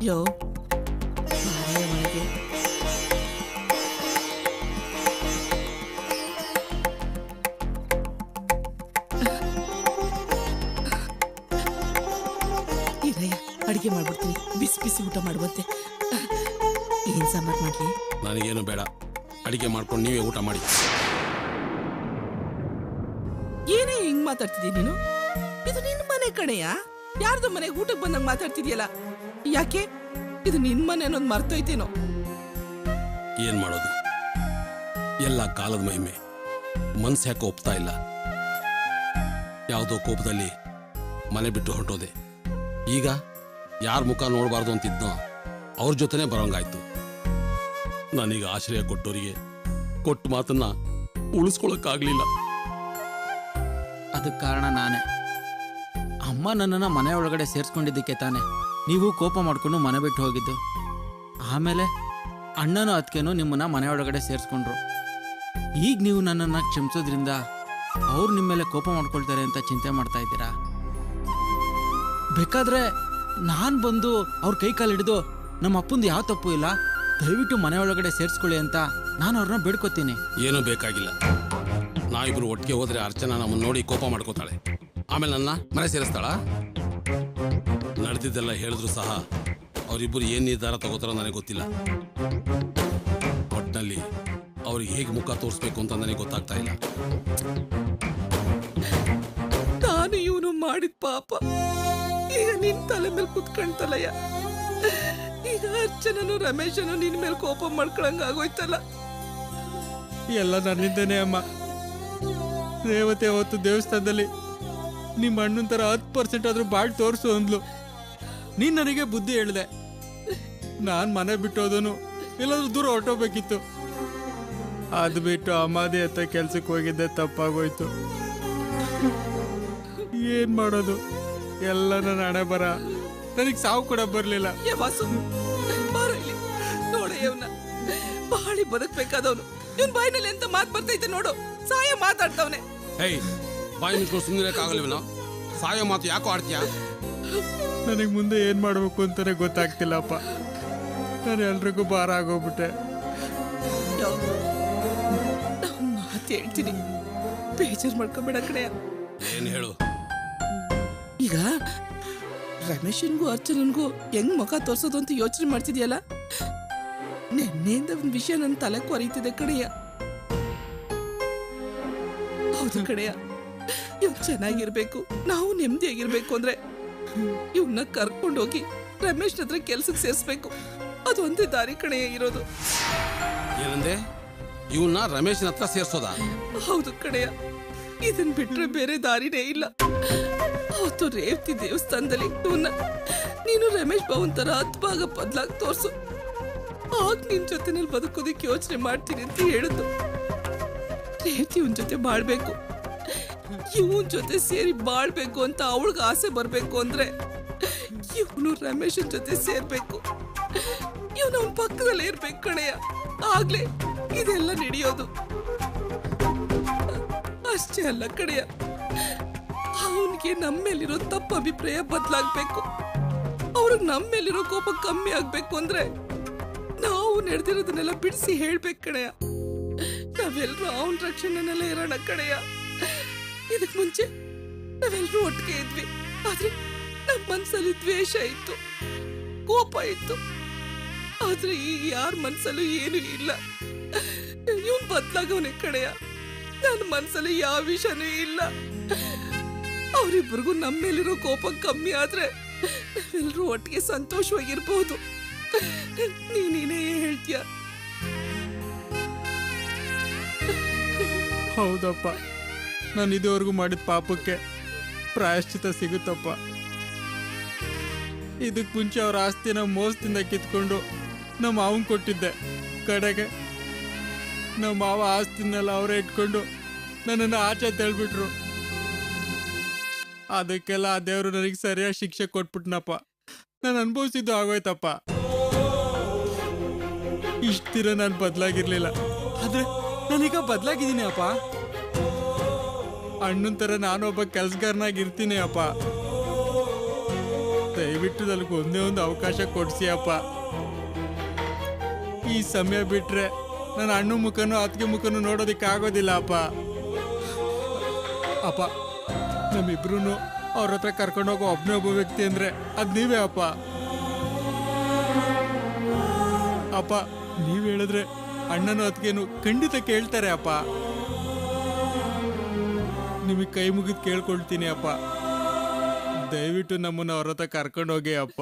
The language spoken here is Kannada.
ಯೋ ಮನೆಗೆ ಇರಯ್ಯ, ಅಡಿಗೆ ಮಾಡ್ಬಿಡ್ತೀನಿ. ಬಿಸಿ ಬಿಸಿ ಊಟ ಮಾಡುವಂತೆ. ಏನ್ ಸಾಂಬಾರ್ ಮಾಡ್ಲಿ? ನನಗೇನು ಬೇಡ, ಅಡಿಗೆ ಮಾಡ್ಕೊಂಡು ನೀವೇ ಊಟ ಮಾಡಿ. ಏನೇ ಹಿಂಗ್ ಮಾತಾಡ್ತಿದ್ದೀಯ ನೀನು? ಇದು ನಿನ್ ಮನೆ ಕಣೆಯ. ಯಾರ್ದು ಮನೆಗೆ ಊಟಕ್ಕೆ ಬಂದಂಗ್ ಮಾತಾಡ್ತಿದ್ಯಲ್ಲ? ಯಾಕೆ ಇದು ನಿನ್ ಮನೆ ಅನ್ನೋದು ಮರ್ತೋಯ್ತೇನೋ? ಏನ್ ಮಾಡೋದು, ಎಲ್ಲ ಕಾಲದ ಮಹಿಮೆ. ಮನ್ಸು ಯಾಕೆ ಒಪ್ತಾ ಇಲ್ಲ. ಯಾವುದೋ ಕೋಪದಲ್ಲಿ ಮನೆ ಬಿಟ್ಟು ಹೊರಟೋದೆ. ಈಗ ಯಾರ ಮುಖ ನೋಡಬಾರ್ದು ಅಂತಿದ್ನೋ ಅವ್ರ ಜೊತೆನೆ ಬರೋಂಗಾಯ್ತು. ನಾನೀಗ ಆಶ್ರಯ ಕೊಟ್ಟೋರಿಗೆ ಕೊಟ್ಟ ಮಾತನ್ನ ಉಳಿಸ್ಕೊಳಕ್ಕಾಗ್ಲಿಲ್ಲ. ಅದಕ್ಕೆ ಕಾರಣ ನಾನೇ. ಅಮ್ಮ ನನ್ನನ್ನು ಮನೆ ಒಳಗಡೆ ಸೇರಿಸ್ಕೊಂಡಿದ್ದಕ್ಕೆ ತಾನೆ ನೀವು ಕೋಪ ಮಾಡಿಕೊಂಡು ಮನೆ ಬಿಟ್ಟು ಹೋಗಿದ್ದು. ಆಮೇಲೆ ಅಣ್ಣನೂ ಅದಕ್ಕೇನು ನಿಮ್ಮನ್ನ ಮನೆ ಒಳಗಡೆ ಸೇರಿಸ್ಕೊಂಡ್ರು. ಈಗ ನೀವು ನನ್ನನ್ನು ಕ್ಷಮಿಸೋದ್ರಿಂದ ಅವ್ರು ನಿಮ್ಮ ಮೇಲೆ ಕೋಪ ಮಾಡ್ಕೊಳ್ತಾರೆ ಅಂತ ಚಿಂತೆ ಮಾಡ್ತಾ ಇದ್ದೀರಾ? ಬೇಕಾದ್ರೆ ನಾನು ಬಂದು ಅವ್ರ ಕೈ ಕಾಲು ಹಿಡಿದು ನಮ್ಮ ಅಪ್ಪಂದು ಯಾವ ತಪ್ಪು ಇಲ್ಲ, ದಯವಿಟ್ಟು ಮನೆ ಒಳಗಡೆ ಸೇರಿಸ್ಕೊಳ್ಳಿ ಅಂತ ನಾನು ಅವ್ರನ್ನ ಬೇಡ್ಕೊತೀನಿ. ಏನೂ ಬೇಕಾಗಿಲ್ಲ. ನಾವಿಬ್ರು ಒಟ್ಟಿಗೆ ಹೋದ್ರೆ ಅರ್ಚನಾ ನಮ್ಮನ್ನು ನೋಡಿ ಕೋಪ ಮಾಡ್ಕೋತಾಳೆ. ಆಮೇಲೆ ನನ್ನ ಮನೆ ಸೇರಿಸ್ತಾಳ. ನಡೆದಿದ್ದೆಲ್ಲ ಹೇಳಿದ್ರು ಸಹ ಅವರಿಬ್ಬರು ಏನ್ ನಿರ್ಧಾರ ತಗೋತಾರೋ ನನಗೆ ಗೊತ್ತಿಲ್ಲ. ಒಟ್ಟಿನಲ್ಲಿ ಅವ್ರಿಗೆ ಹೇಗೆ ಮುಖ ತೋರಿಸ್ಬೇಕು ಅಂತ ನನಗೆ ಗೊತ್ತಾಗ್ತಾ ಇಲ್ಲ. ನಾನು ಇವನು ಮಾಡಿದ ಪಾಪ ಈಗ ನಿನ್ ತಲೆ ಮೇಲೆ ಕುತ್ಕೊಂತಲಯ್ಯ. ಈಗ ಅರ್ಚನನು ರಮೇಶನು ನಿನ್ ಮೇಲೆ ಕೋಪ ಮಾಡ್ಕೊಳಂಗ ಆಗೋಯ್ತಲ್ಲ. ಎಲ್ಲ ನನ್ನಿಂದನೇ ಅಮ್ಮ. ರೇವತಿ ಅವತ್ತು ದೇವಸ್ಥಾನದಲ್ಲಿ ನಿಮ್ಮ ಅಣ್ಣನ ಥರ 10% ಆದ್ರೂ ಬಾಳ್ ತೋರಿಸು ಅಂದ್ಲು. ನೀನ್ ನನಗೆ ಬುದ್ಧಿ ಹೇಳಿದೆ. ನಾನು ಮನೆ ಬಿಟ್ಟೋದನು ಎಲ್ಲಾದ್ರೂ ದೂರ ಹೊರಟೋಗ್ಬೇಕಿತ್ತು. ಅದು ಬಿಟ್ಟು ಅಮ್ಮಾದಿ ಅಂತ ಕೆಲ್ಸಕ್ಕೆ ಹೋಗಿದ್ದೆ, ತಪ್ಪಾಗೋಯ್ತು. ಏನ್ ಮಾಡೋದು, ಎಲ್ಲ ನನ್ನ ಹಣೆ ಬರ. ನನಗೆ ಸಾವು ಕೂಡ ಬರ್ಲಿಲ್ಲ. ನೋಡ ಇವನ್ನ ಬಾಳಿ ಬದುಕ್ಬೇಕಾದವನು, ಇವನ್ ಬಾಯಿನಲ್ಲಿ ಎಂತ ಮಾತು ಬರ್ತೈತೆ ನೋಡು. ಸಾಯ ಮಾತಾಡ್ತವನೆ. ಬಾಯಿ ಮುಚ್ಕೊಂಡು ಸುಮ್ಮನಿರಕ್ಕಾಗಲ್ವೇನೋ? ಸಾಯೋ ಮಾತು ಯಾಕೋ ಆಡ್ತೀಯ? ನನಗೆ ಮುಂದೆ ಏನ್ ಮಾಡ್ಬೇಕು ಅಂತಾನೆ ಗೊತ್ತಾಗ್ತಿಲ್ಲಪ್ಪ. ನಾನು ಎಲ್ರಿಗೂ ಭಾರ ಆಗೋಗ್ಬಿಟ್ಟೆ. ಮಾತು ಹೇಳ್ತೀನಿ, ಬೇಜಾರು ಮಾಡ್ಕೊಬೇಡ ಕಡೆಯ. ಏನ್ ಹೇಳು? ಈಗ ರಮೇಶನ್ಗೂ ಅರ್ಚನನ್ಗೂ ಹೆಂಗ್ ಮುಖ ತೋರ್ಸೋದು ಅಂತ ಯೋಚನೆ ಮಾಡ್ತಿದ್ಯಲ್ಲ. ನಿನ್ನೆಯಿಂದ ಒಂದ್ ವಿಷಯ ನನ್ನ ತಲೆ ಕೊರೀತಿದೆ ಕಡೆಯ. ಹೌದು ಕಡೆಯ, ಇವ್ ಚೆನ್ನಾಗಿರ್ಬೇಕು, ನಾವು ನೆಮ್ಮದಿಯಾಗಿರ್ಬೇಕು ಅಂದ್ರೆ ಇವನ್ನ ಕರ್ಕೊಂಡೋಗಿ ರಮೇಶ್ ಹತ್ರ ಕೆಲ್ಸಕ್ಕೆ ಸೇರ್ಸ್ಬೇಕು. ಅದು ಒಂದೇ ದಾರಿ ಕಡೆಯ ಇರೋದು. ಏನಂದೆ? ಇವನ್ನ ರಮೇಶನ ಹತ್ರ ಸೇರ್ಸೋದಾ? ಹೌದು ಕಡೆಯ, ಇದನ್ ಬಿಟ್ರೆ ಬೇರೆ ದಾರಿನೇ ಇಲ್ಲ. ಅವತ್ತು ರೇವತಿ ದೇವಸ್ಥಾನದಲ್ಲಿ ಇವನ್ನ ನೀನು ರಮೇಶ್ ಭವನ್ ತರ 10 ಭಾಗ ಬದ್ಲಾಗಿ ತೋರ್ಸು, ಆಗ ನಿನ್ ಜೊತೆನಲ್ಲಿ ಬದುಕೋದಿಕ್ಕೆ ಯೋಚನೆ ಮಾಡ್ತೀನಿ ಅಂತ ಹೇಳಿದ್ದು. ರೇವತಿ ಇವನ್ ಜೊತೆ ಬಾಳ್ಬೇಕು, ಇವನ್ ಜೊತೆ ಸೇರಿ ಬಾಳ್ಬೇಕು ಅಂತ ಅವಳಿಗೆ ಆಸೆ ಬರ್ಬೇಕು ಅಂದ್ರೆ ಇವನು ರಮೇಶನ್ ಜೊತೆ ಸೇರ್ಬೇಕು. ಇವನು ಅವನ ಪಕ್ಕದಲ್ಲೇ ಇರ್ಬೇಕು ಕಣೆಯ. ಆಗ್ಲೇ ಇದೆಲ್ಲ ನಡೆಯೋದು. ಅಷ್ಟೇ ಅಲ್ಲ ಕಡೆಯ, ಅವನಿಗೆ ನಮ್ಮೇಲಿರೋ ತಪ್ಪ ಅಭಿಪ್ರಾಯ ಬದಲಾಗ್ಬೇಕು. ಅವ್ರಿಗೆ ನಮ್ಮೇಲಿರೋ ಕೋಪ ಕಮ್ಮಿ ಆಗ್ಬೇಕು ಅಂದ್ರೆ ನಾವು ನಡೆದಿರೋದನ್ನೆಲ್ಲ ಬಿಡಿಸಿ ಹೇಳ್ಬೇಕು ಕಡೆಯ. ನಾವೆಲ್ಲರೂ ಅವನ ರಕ್ಷಣೆನೆಲ್ಲ ಇರೋಣ ಕಡೆಯ. ಇದಕ್ ಮುಂಚೆ ನಾವೆಲ್ಲರೂ ಒಟ್ಟಿಗೆ ಇದ್ವಿ, ಆದ್ರೆ ನಮ್ಮ ಮನ್ಸಲ್ಲಿ ದ್ವೇಷ ಇತ್ತು, ಕೋಪ ಇತ್ತು. ಆದ್ರೆ ಈಗ ಯಾರ ಮನ್ಸಲ್ಲೂ ಏನು ಇಲ್ಲ. ಇವನ್ ಬದ್ಲಾಗವನೇ ಕಡೆಯ. ನನ್ನ ಮನ್ಸಲ್ಲಿ ಯಾವ ವಿಷಯನೂ ಇಲ್ಲ. ಅವರಿಬ್ಬರಿಗೂ ನಮ್ಮ ಮೇಲಿರೋ ಕೋಪ ಕಮ್ಮಿ ಆದ್ರೆ ನಾವೆಲ್ಲರೂ ಒಟ್ಟಿಗೆ ಸಂತೋಷವಾಗಿರ್ಬಹುದು. ನೀನೇ ಹೇಳ್ತೀಯ? ಹೌದಪ್ಪ, ನಾನು ಇದುವರೆಗೂ ಮಾಡಿದ ಪಾಪಕ್ಕೆ ಪ್ರಾಯಶ್ಚಿತ ಸಿಗುತ್ತಪ್ಪ. ಇದಕ್ಕೆ ಮುಂಚೆ ಅವ್ರ ಆಸ್ತಿನ ಮೋಸದಿಂದ ಕಿತ್ಕೊಂಡು ನಮ್ಮ ಮಾವನ್ ಕೊಟ್ಟಿದ್ದೆ. ಕಡೆಗೆ ನಮ್ಮ ಮಾವ ಆಸ್ತಿನೆಲ್ಲ ಅವರೇ ಇಟ್ಕೊಂಡು ನನ್ನನ್ನು ಆಚೆ ತಳ್ಬಿಟ್ರು. ಅದಕ್ಕೆಲ್ಲ ಆ ದೇವರು ನನಗೆ ಸರಿಯಾಗಿ ಶಿಕ್ಷೆ ಕೊಟ್ಬಿಟ್ನಪ್ಪ. ನಾನು ಅನುಭವಿಸಿದ್ದು ಆಗೋಯ್ತಪ್ಪ. ಇಷ್ಟು ದಿನ ನಾನು ಬದಲಾಗಿರ್ಲಿಲ್ಲ, ಆದ್ರೆ ನಾನೀಗ ಬದಲಾಗಿದ್ದೀನಿ ಅಪ್ಪ. ಅಣ್ಣನ ಥರ ನಾನೊಬ್ಬ ಕೆಲಸಗಾರನಾಗಿರ್ತೀನಿ ಅಪ್ಪ. ದಯವಿಟ್ಟು ನನಗೆ ಒಂದೇ ಒಂದು ಅವಕಾಶ ಕೊಡ್ಸಿ ಅಪ್ಪ. ಈ ಸಮಯ ಬಿಟ್ರೆ ನನ್ನ ಅಣ್ಣ ಮುಖನೂ ಅತ್ತಿಗೆ ಮುಖನೂ ನೋಡೋದಿಕ್ಕೆ ಆಗೋದಿಲ್ಲ ಅಪ್ಪ. ಅಪ್ಪ, ನಮ್ಮಿಬ್ರು ಅವ್ರ ಹತ್ರ ಕರ್ಕೊಂಡೋಗೋ ಒಬ್ಬನೇ ಒಬ್ಬ ವ್ಯಕ್ತಿ ಅಂದ್ರೆ ಅದ್ ನೀವೇ ಅಪ್ಪ. ಅಪ್ಪ, ನೀವ್ ಹೇಳಿದ್ರೆ ಅಣ್ಣನೂ ಅತ್ತಿಗೆನು ಖಂಡಿತ ಕೇಳ್ತಾರೆ ಅಪ್ಪ. ನಿಮಗೆ ಕೈ ಮುಗಿದು ಕೇಳ್ಕೊಳ್ತೀನಿ ಅಪ್ಪ, ದಯವಿಟ್ಟು ನಮ್ಮನ್ನ ಅವ್ರ ಹತ್ರ ಕರ್ಕೊಂಡೋಗಿ ಅಪ್ಪ.